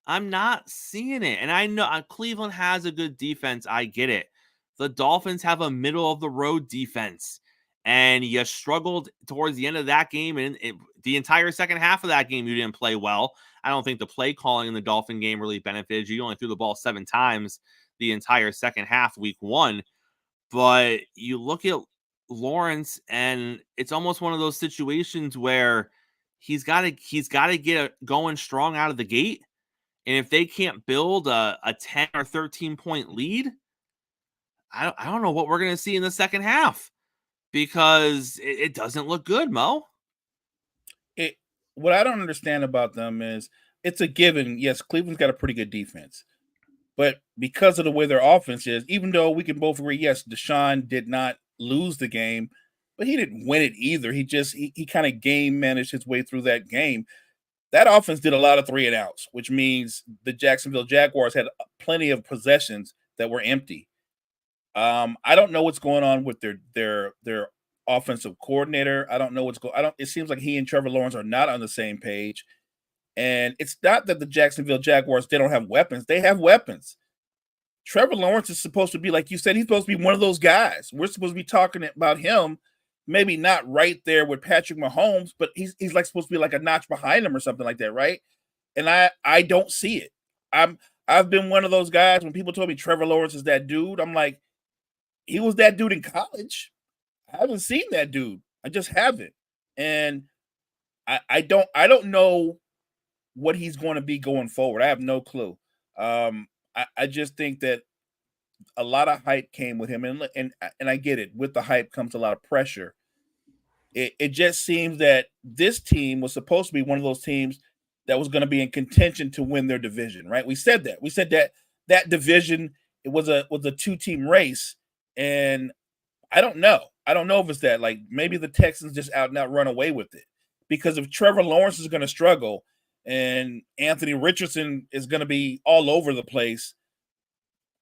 I'm not seeing it. And I know Cleveland has a good defense. I get it. The Dolphins have a middle-of-the-road defense. And you struggled towards the end of that game. And the entire second half of that game, you didn't play well. I don't think the play calling in the Dolphin game really benefited you. You only threw the ball 7 times the entire second half, week 1. But you look at Lawrence, and it's almost one of those situations where he's got to get going strong out of the gate. And if they can't build a 10 or 13 point lead, I don't know what we're going to see in the second half because it doesn't look good, Mo. What I don't understand about them is it's a given. Yes, Cleveland's got a pretty good defense, but because of the way their offense is, even though we can both agree, yes, Deshaun did not lose the game, but he didn't win it either. He kind of game managed his way through that game. That offense did a lot of 3 and outs, which means the Jacksonville Jaguars had plenty of possessions that were empty. I don't know what's going on with their offensive coordinator. I don't know what's going. It seems like he and Trevor Lawrence are not on the same page. And it's not that the Jacksonville Jaguars, they don't have weapons. They have weapons. Trevor Lawrence is supposed to be, like you said, he's supposed to be one of those guys. We're supposed to be talking about him. Maybe not right there with Patrick Mahomes, but he's like supposed to be like a notch behind him or something like that, right? And I don't see it. I've been one of those guys when people told me Trevor Lawrence is that dude. I'm like, he was that dude in college. I haven't seen that dude. I just haven't. And I don't know what he's going to be going forward. I have no clue. I just think that a lot of hype came with him, and I get it. With the hype comes a lot of pressure. It just seems that this team was supposed to be one of those teams that was going to be in contention to win their division, right? We said that. We said that division, it was a 2-team race, and I don't know. I don't know if it's that. Like, maybe the Texans just out and out run away with it. Because if Trevor Lawrence is going to struggle and Anthony Richardson is going to be all over the place,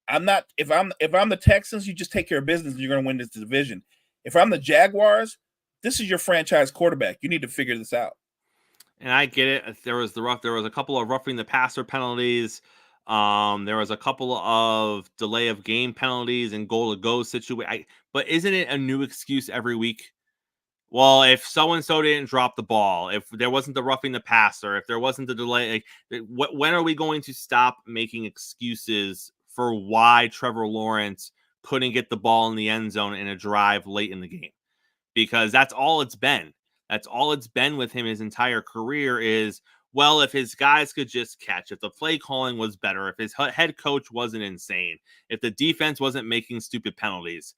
if I'm the Texans, you just take care of business and you're going to win this division. If I'm the Jaguars, this is your franchise quarterback. You need to figure this out. And I get it. There was a couple of roughing the passer penalties. There was a couple of delay of game penalties and goal to go situation. But isn't it a new excuse every week? Well, if so and so didn't drop the ball, if there wasn't the roughing the passer, if there wasn't the delay, when are we going to stop making excuses for why Trevor Lawrence couldn't get the ball in the end zone in a drive late in the game? Because that's all it's been. That's all it's been with him his entire career is, well, if his guys could just catch, if the play calling was better, if his head coach wasn't insane, if the defense wasn't making stupid penalties.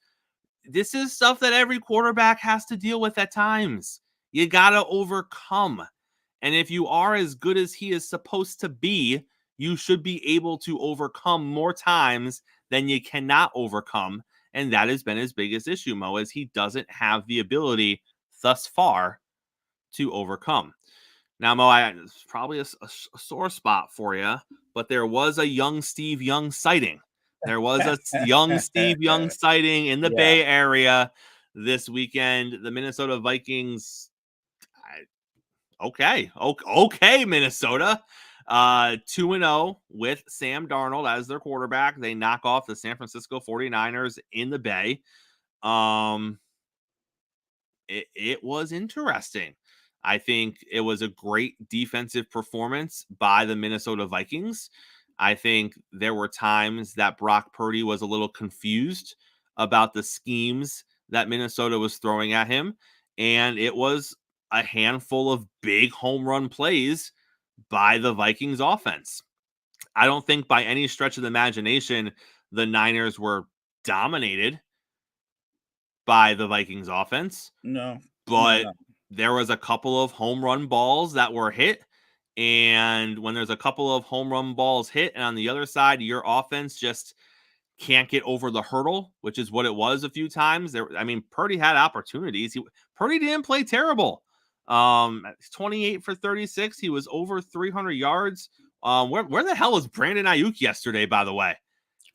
This is stuff that every quarterback has to deal with at times. You got to overcome. And if you are as good as he is supposed to be, you should be able to overcome more times than you cannot overcome. And that has been his biggest issue, Mo, is he doesn't have the ability thus far to overcome. Now, Mo, it's probably a sore spot for you, but there was a young Steve Young sighting. There was a young Steve Young sighting in the Bay Area this weekend. The Minnesota Vikings, okay, Minnesota, 2-0 with Sam Darnold as their quarterback. They knock off the San Francisco 49ers in the Bay. It was interesting. I think it was a great defensive performance by the Minnesota Vikings. I think there were times that Brock Purdy was a little confused about the schemes that Minnesota was throwing at him. And it was a handful of big home run plays by the Vikings offense. I don't think by any stretch of the imagination, the Niners were dominated by the Vikings offense. No. But there was a couple of home run balls that were hit. And when there's a couple of home run balls hit, and on the other side, your offense just can't get over the hurdle, which is what it was a few times. Purdy had opportunities. Purdy didn't play terrible. 28 for 36. He was over 300 yards. Where the hell was Brandon Ayuk yesterday, by the way?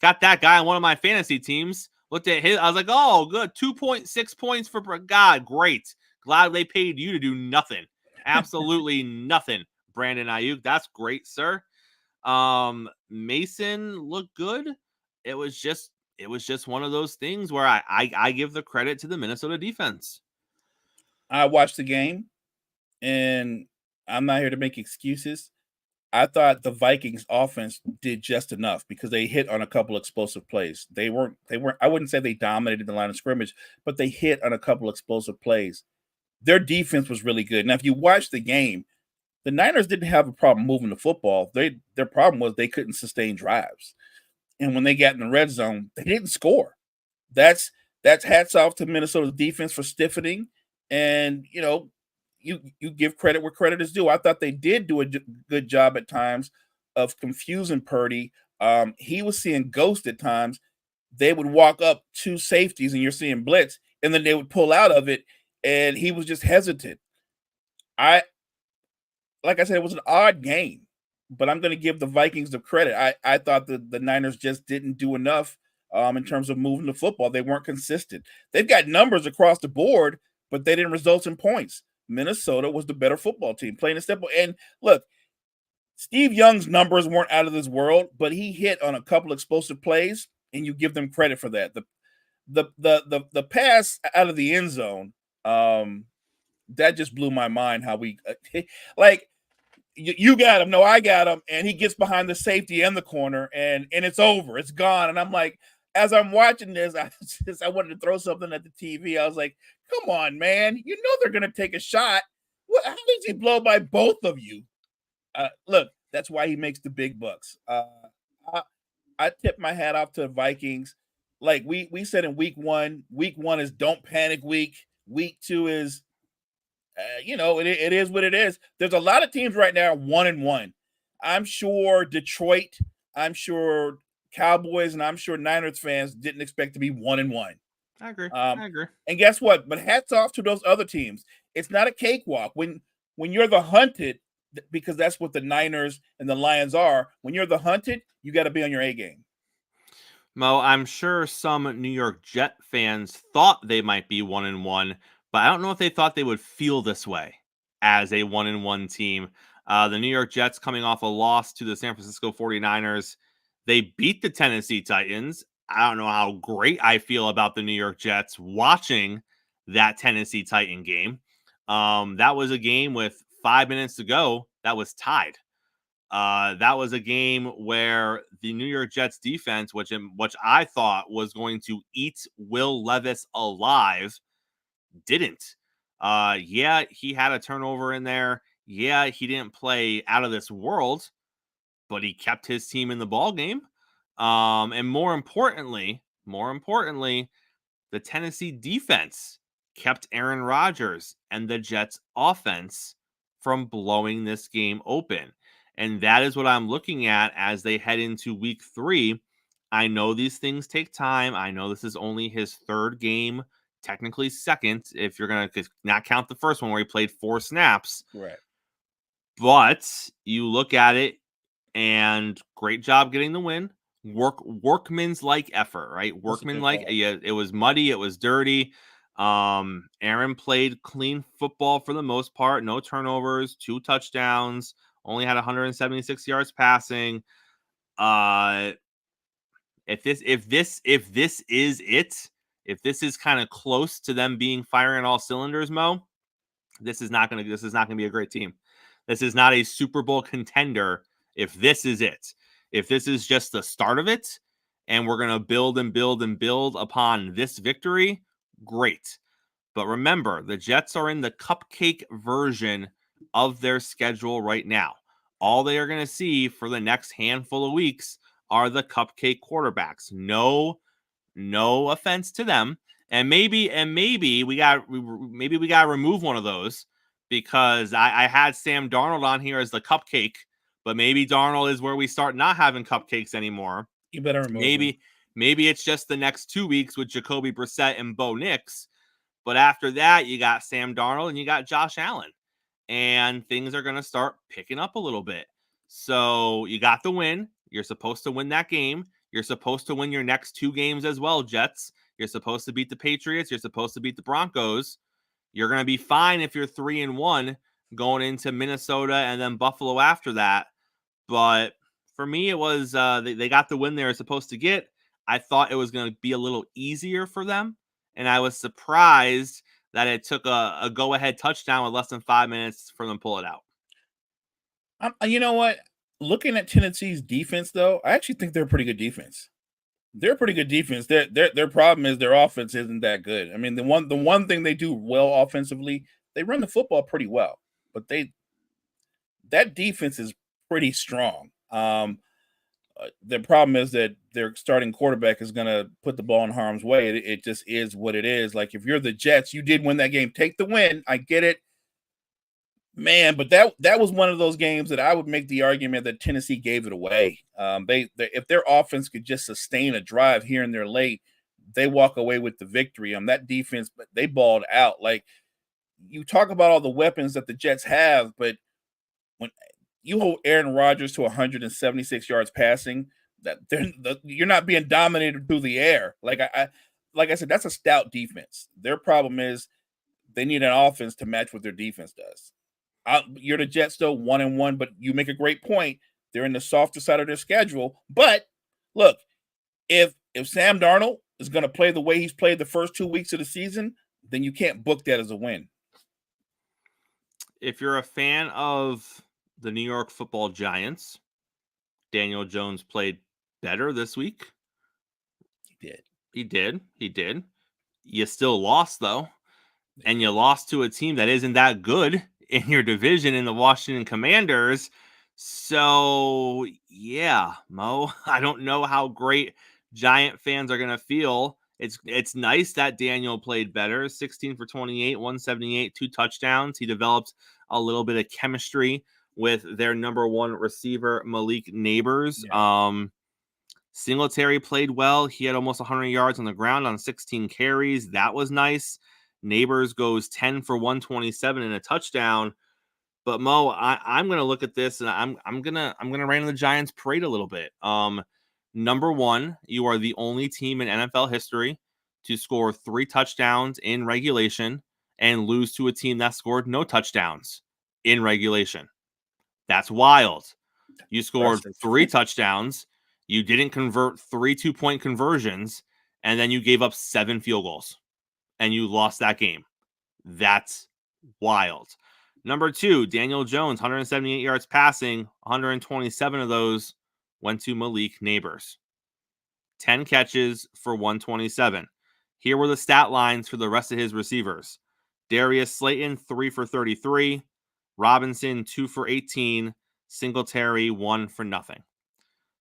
Got that guy on one of my fantasy teams. Looked at his, I was like, oh, good. 2.6 points for God. Great. Glad they paid you to do nothing. Absolutely nothing. Brandon Ayuk, that's great, sir. Mason looked good. It was just one of those things where I give the credit to the Minnesota defense. I watched the game, and I'm not here to make excuses. I thought the Vikings offense did just enough because they hit on a couple explosive plays. They weren't, I wouldn't say they dominated the line of scrimmage, but they hit on a couple explosive plays. Their defense was really good. Now, if you watch the game, the Niners didn't have a problem moving the football. Their problem was they couldn't sustain drives. And when they got in the red zone, they didn't score. That's hats off to Minnesota's defense for stiffening. And, you give credit where credit is due. I thought they did do a good job at times of confusing Purdy. He was seeing ghosts at times. They would walk up two safeties and you're seeing blitz, and then they would pull out of it, and he was just hesitant. Like I said, it was an odd game, but I'm going to give the Vikings the credit. I thought the Niners just didn't do enough in terms of moving the football. They weren't consistent. They've got numbers across the board, but they didn't result in points. Minnesota was the better football team, plain and simple. And look, Steve Young's numbers weren't out of this world, but he hit on a couple explosive plays, and you give them credit for that. The pass out of the end zone, that just blew my mind. How we like. You got him. No, I got him. And he gets behind the safety and the corner, and it's over. It's gone. And I'm like, as I'm watching this, I wanted to throw something at the TV. I was like, come on, man. You know they're going to take a shot. How does he blow by both of you? Look, that's why he makes the big bucks. I tip my hat off to the Vikings. Like we said in week one is don't panic week. Week 2 is it is what it is. There's a lot of teams right now 1-1. I'm sure Detroit, I'm sure Cowboys, and I'm sure Niners fans didn't expect to be 1-1. I agree. And guess what? But hats off to those other teams. It's not a cakewalk. When you're the hunted, because that's what the Niners and the Lions are, when you're the hunted, you got to be on your A game. Mo, I'm sure some New York Jet fans thought they might be 1-1, but I don't know if they thought they would feel this way as a 1-1 team. The New York Jets coming off a loss to the San Francisco 49ers. They beat the Tennessee Titans. I don't know how great I feel about the New York Jets watching that Tennessee Titan game. That was a game with 5 minutes to go that was tied. That was a game where the New York Jets defense, which I thought was going to eat Will Levis alive, didn't. Yeah, he had a turnover in there. Yeah, he didn't play out of this world, but he kept his team in the ball game. And more importantly, the Tennessee defense kept Aaron Rodgers and the Jets offense from blowing this game open. And that is what I'm looking at as they head into week 3. I know these things take time. I know this is only his third game, technically second, if you're going to not count the first one where he played 4 snaps. Right. But you look at it, and great job getting the win. Workman's like effort, right? Workman like, yeah, it was muddy, it was dirty. Aaron played clean football for the most part, no turnovers, 2 touchdowns, only had 176 yards passing. If this is it, if this is kind of close to them being firing all cylinders, Mo, this is not going to be a great team. This is not a Super Bowl contender if this is it. If this is just the start of it and we're going to build and build and build upon this victory, great. But remember, the Jets are in the cupcake version of their schedule right now. All they are going to see for the next handful of weeks are the cupcake quarterbacks. No offense to them. And maybe we got to remove one of those, because I had Sam Darnold on here as the cupcake, but maybe Darnold is where we start not having cupcakes anymore. You better remove him. Maybe it's just the next 2 weeks with Jacoby Brissett and Bo Nix. But after that, you got Sam Darnold and you got Josh Allen. And things are going to start picking up a little bit. So you got the win. You're supposed to win that game. You're supposed to win your next 2 games as well, Jets. You're supposed to beat the Patriots. You're supposed to beat the Broncos. You're going to be fine if you're 3-1 going into Minnesota and then Buffalo after that. But for me, it was they got the win they were supposed to get. I thought it was going to be a little easier for them, and I was surprised that it took a go-ahead touchdown with less than 5 minutes for them to pull it out. You know what? Looking at Tennessee's defense, though, I actually think they're a pretty good defense. They're a pretty good defense. Their problem is their offense isn't that good. I mean, the one thing they do well offensively, they run the football pretty well, but that defense is pretty strong. The problem is that their starting quarterback is going to put the ball in harm's way. It just is what it is. Like, if you're the Jets, you did win that game. Take the win. I get it. Man, but that was one of those games that I would make the argument that Tennessee gave it away. They if their offense could just sustain a drive here and there late, they walk away with the victory. That defense, but they balled out. Like, you talk about all the weapons that the Jets have, but when you hold Aaron Rodgers to 176 yards passing, you're not being dominated through the air. Like I said, that's a stout defense. Their problem is they need an offense to match what their defense does. You're the Jets, though, 1-1, but you make a great point. They're in the softer side of their schedule. But look, if Sam Darnold is going to play the way he's played the first 2 weeks of the season, then you can't book that as a win. If you're a fan of the New York Football Giants, Daniel Jones played better this week. He did. You still lost, though. And you lost to a team that isn't that good in your division, in the Washington Commanders. So, yeah, Mo, I don't know how great Giant fans are going to feel. It's nice that Daniel played better. 16 for 28, 178, 2 touchdowns. He developed a little bit of chemistry with their number 1 receiver, Malik Neighbors. Yeah. Singletary played well. He had almost 100 yards on the ground on 16 carries. That was nice. Neighbors goes 10 for 127 and a touchdown. But Mo, I'm going to look at this and I'm going to rain on the Giants' parade a little bit. Number one, you are the only team in NFL history to score 3 touchdowns in regulation and lose to a team that scored no touchdowns in regulation. That's wild. You scored 3 touchdowns. You didn't convert 3 2-point conversions, and then you gave up 7 field goals, and you lost that game. That's wild. Number 2, Daniel Jones, 178 yards passing, 127 of those went to Malik Nabers. 10 catches for 127. Here were the stat lines for the rest of his receivers. Darius Slayton, 3 for 33. Robinson, 2 for 18. Singletary, 1 for nothing.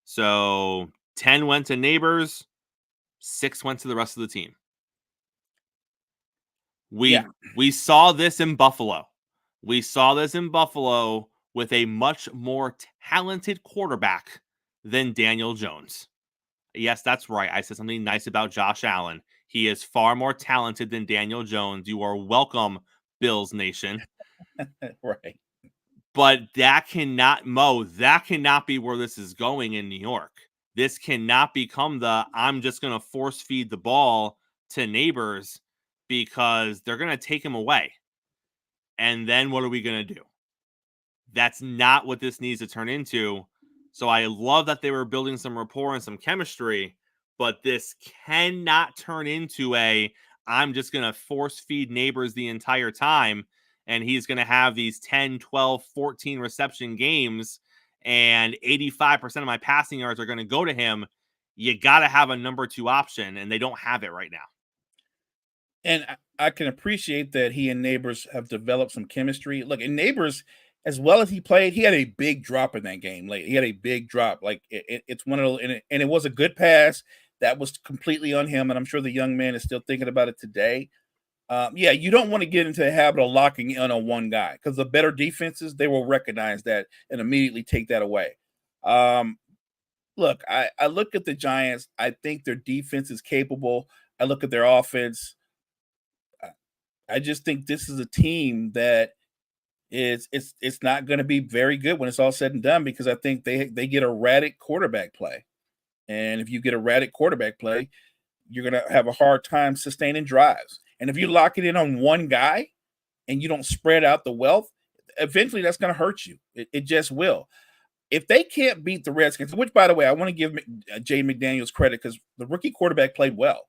So 10 went to Nabers, 6 went to the rest of the team. We saw this in Buffalo. We saw this in Buffalo with a much more talented quarterback than Daniel Jones. Yes, that's right. I said something nice about Josh Allen. He is far more talented than Daniel Jones. You are welcome, Bills Nation. Right. But that cannot be where this is going in New York. This cannot become I'm just going to force feed the ball to Nabers because they're going to take him away. And then what are we going to do? That's not what this needs to turn into. So I love that they were building some rapport and some chemistry, but this cannot turn into I'm just going to force feed Nabers the entire time, and he's going to have these 10, 12, 14 reception games, and 85% of my passing yards are going to go to him. You got to have a number 2 option, and they don't have it right now. And I can appreciate that he and Nabers have developed some chemistry. Look, and Nabers, as well as he played, he had a big drop in that game. Like, he had a big drop. Like, it's one of those, and it was a good pass that was completely on him. And I'm sure the young man is still thinking about it today. You don't want to get into the habit of locking in on one guy, because the better defenses, they will recognize that and immediately take that away. Look, I look at the Giants. I think their defense is capable. I look at their offense. I just think this is a team that it's not going to be very good when it's all said and done, because I think they get erratic quarterback play. And if you get erratic quarterback play, you're going to have a hard time sustaining drives. And if you lock it in on one guy and you don't spread out the wealth, eventually that's going to hurt you. It just will. If they can't beat the Redskins, which, by the way, I want to give Jay McDaniels credit, because the rookie quarterback played well.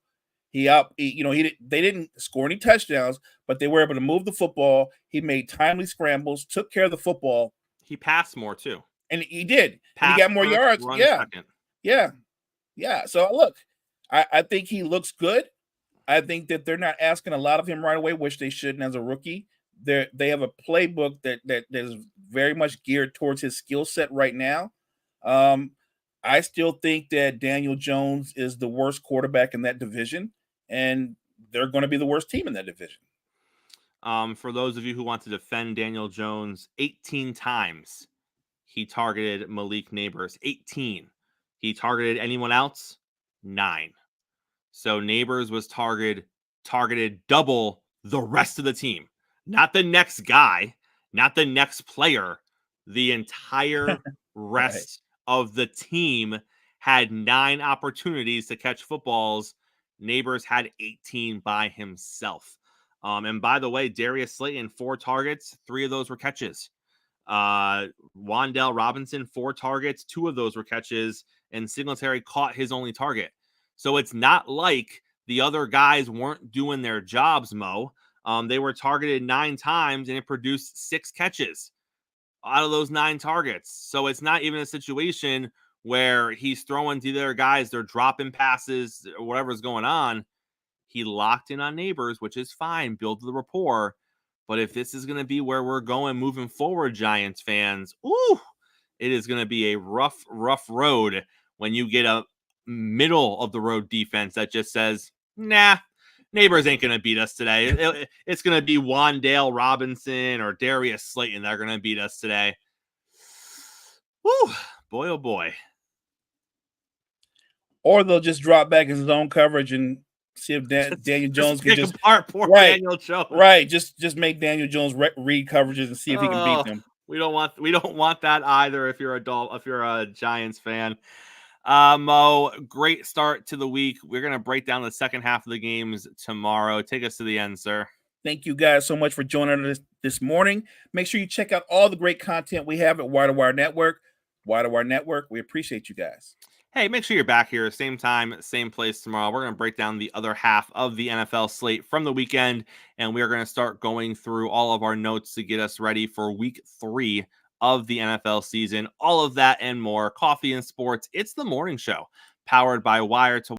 They didn't score any touchdowns, but they were able to move the football. He made timely scrambles, took care of the football. He passed more too. And he did. And he got more yards. Yeah. So look, I think he looks good. I think that they're not asking a lot of him right away, which they shouldn't as a rookie. They have a playbook that is very much geared towards his skill set right now. I still think that Daniel Jones is the worst quarterback in that division, and they're going to be the worst team in that division. For those of you who want to defend Daniel Jones, 18 times he targeted Malik Nabers. 18. He targeted anyone else? 9. So Nabers was targeted double the rest of the team. Not the next guy, not the next player. The entire rest of the team had 9 opportunities to catch footballs. Nabers had 18 by himself. And by the way, Darius Slayton, 4 targets, 3 of those were catches. Wan'Dale Robinson, 4 targets, 2 of those were catches, and Singletary caught his only target. So it's not like the other guys weren't doing their jobs, Mo. They were targeted 9 times, and it produced 6 catches out of those 9 targets. So it's not even a situation where he's throwing to their guys, they're dropping passes, or whatever's going on. He locked in on Nabers, which is fine, build the rapport. But if this is going to be where we're going moving forward, Giants fans, it is going to be a rough road when you get a middle of the road defense that just says, nah, Nabers ain't going to beat us today. It's going to be Wan'Dale Robinson or Darius Slayton that are going to beat us today. Woo, boy, oh boy. Or they'll just drop back in zone coverage and see if Daniel Jones can just apart poor Daniel Jones. Right, just make Daniel Jones read coverages and see if he can beat them. We don't want that either. If you're a Giants fan, Mo, great start to the week. We're going to break down the second half of the games tomorrow. Take us to the end, sir. Thank you guys so much for joining us this morning. Make sure you check out all the great content we have at Wire to Wire Network. Wire to Wire Network, we appreciate you guys. Hey, make sure you're back here, same time, same place tomorrow. We're going to break down the other half of the NFL slate from the weekend, and we are going to start going through all of our notes to get us ready for week 3 of the NFL season. All of that and more. Coffee and sports. It's the morning show, powered by Wire to